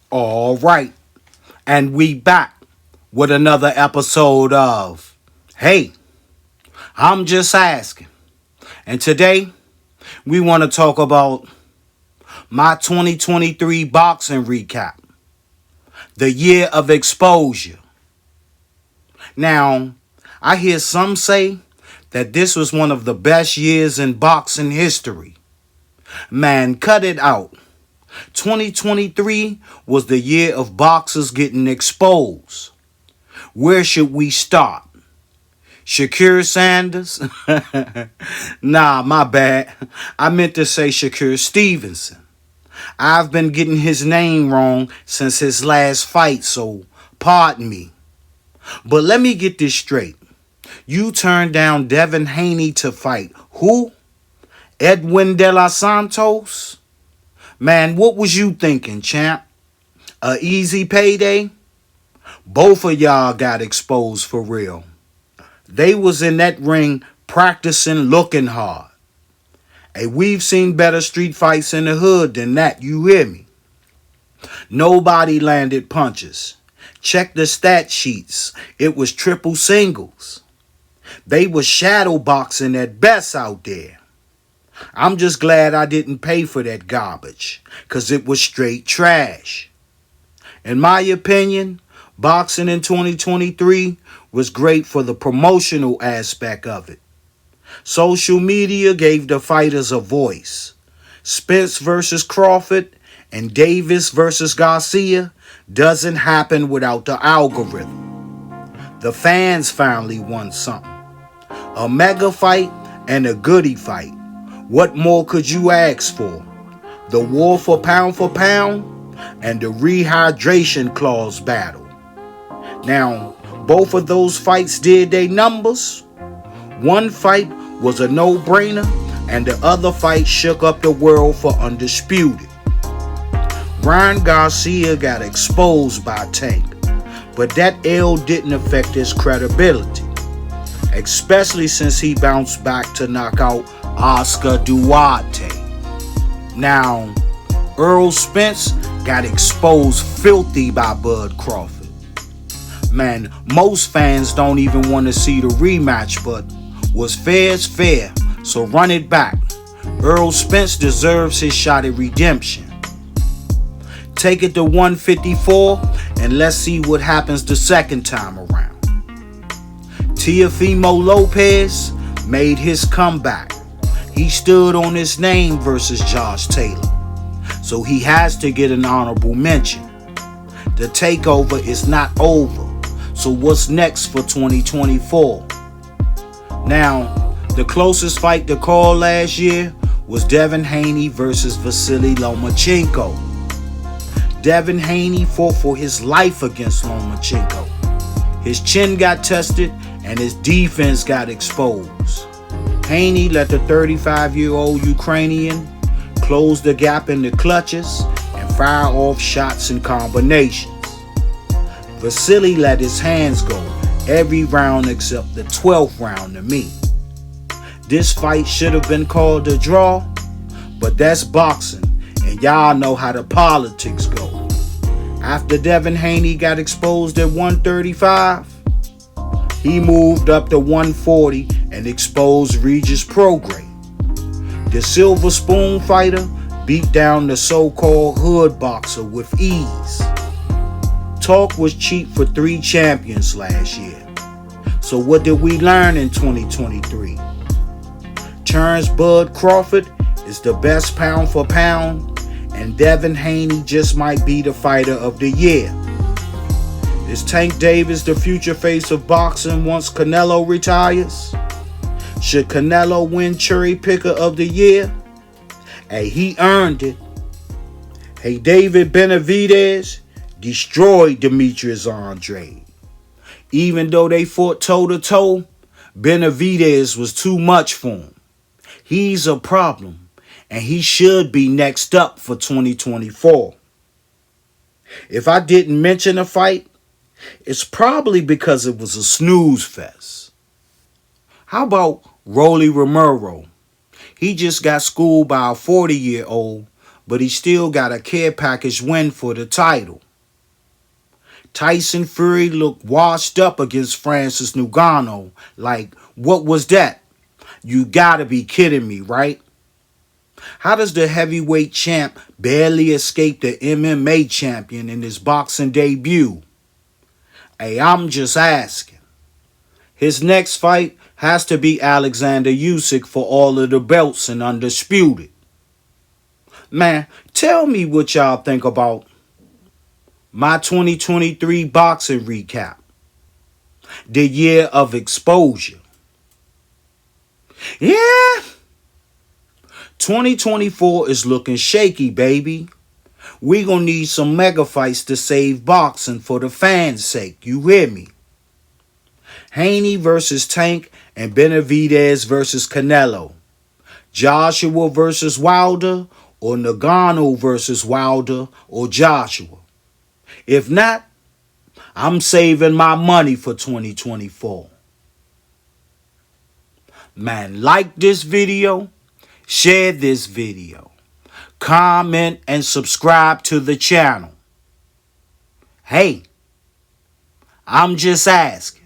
All right, and we back with another episode of Hey, I'm Just Asking. And today we want to talk about my 2023 boxing recap, the year of exposure. Now, I hear some say that this was one of the best years in boxing history. Man, cut it out. 2023 was the year of boxers getting exposed. Where should we start? Shakur Sanders? Nah, my bad. I meant to say Shakur Stevenson. I've been getting his name wrong since his last fight, so pardon me. But let me get this straight. You turned down Devin Haney to fight who? Edwin De Los Santos? Man, what was you thinking, champ? A easy payday? Both of y'all got exposed for real. They was in that ring practicing looking hard. Hey, we've seen better street fights in the hood than that, you hear me? Nobody landed punches. Check the stat sheets. It was triple singles. They was shadow boxing at best out there. I'm just glad I didn't pay for that garbage, 'cause it was straight trash. In my opinion, boxing in 2023 was great for the promotional aspect of it. Social media gave the fighters a voice. Spence versus Crawford and Davis versus Garcia doesn't happen without the algorithm. The fans finally won something. A mega fight and a goodie fight. What more could you ask for? The war for pound and the rehydration clause battle. Now, both of those fights did their numbers. One fight was a no-brainer, and the other fight shook up the world for Undisputed. Ryan Garcia got exposed by Tank, but that L didn't affect his credibility, especially since he bounced back to knock out Oscar Duarte. Now, Earl Spence got exposed filthy by Bud Crawford. Man, most fans don't even want to see the rematch, but what's fair is fair, so run it back. Earl Spence deserves his shot at redemption. Take it to 154 and let's see what happens the second time around. Teofimo Lopez made his comeback. He stood on his name versus Josh Taylor, so he has to get an honorable mention. The takeover is not over, so what's next for 2024? Now, the closest fight to call last year was Devin Haney versus Vasily Lomachenko. Devin Haney fought for his life against Lomachenko. His chin got tested and his defense got exposed. Haney let the 35-year-old Ukrainian close the gap in the clutches and fire off shots and combinations. Vasily let his hands go every round except the 12th round to me. This fight should have been called a draw, but that's boxing, and y'all know how the politics go. After Devin Haney got exposed at 135, he moved up to 140 and exposed Regis Prograis. The Silver Spoon fighter beat down the so-called hood boxer with ease. Talk was cheap for 3 champions last year. So what did we learn in 2023? Terrence Bud Crawford is the best pound for pound, and Devin Haney just might be the fighter of the year. Is Tank Davis the future face of boxing once Canelo retires? Should Canelo win Cherry Picker of the Year? Hey, he earned it. Hey, David Benavidez destroyed Demetrius Andrade. Even though they fought toe-to-toe, Benavidez was too much for him. He's a problem, and he should be next up for 2024. If I didn't mention a fight, it's probably because it was a snooze fest. How about Rolly Romero? He just got schooled by a 40-year-old, but he still got a care package win for the title. Tyson Fury looked washed up against Francis Ngannou. Like, what was that? You gotta be kidding me, right? How does the heavyweight champ barely escape the MMA champion in his boxing debut? Hey, I'm just asking. His next fight has to be Alexander Usyk for all of the belts and undisputed. Man, tell me what y'all think about my 2023 boxing recap. The year of exposure. Yeah, 2024 is looking shaky, baby. We gonna need some mega fights to save boxing for the fans' sake. You hear me? Haney versus Tank and Benavidez versus Canelo. Joshua versus Wilder or Ngannou versus Wilder or Joshua. If not, I'm saving my money for 2024. Man, like this video, share this video, comment and subscribe to the channel. Hey, I'm just asking.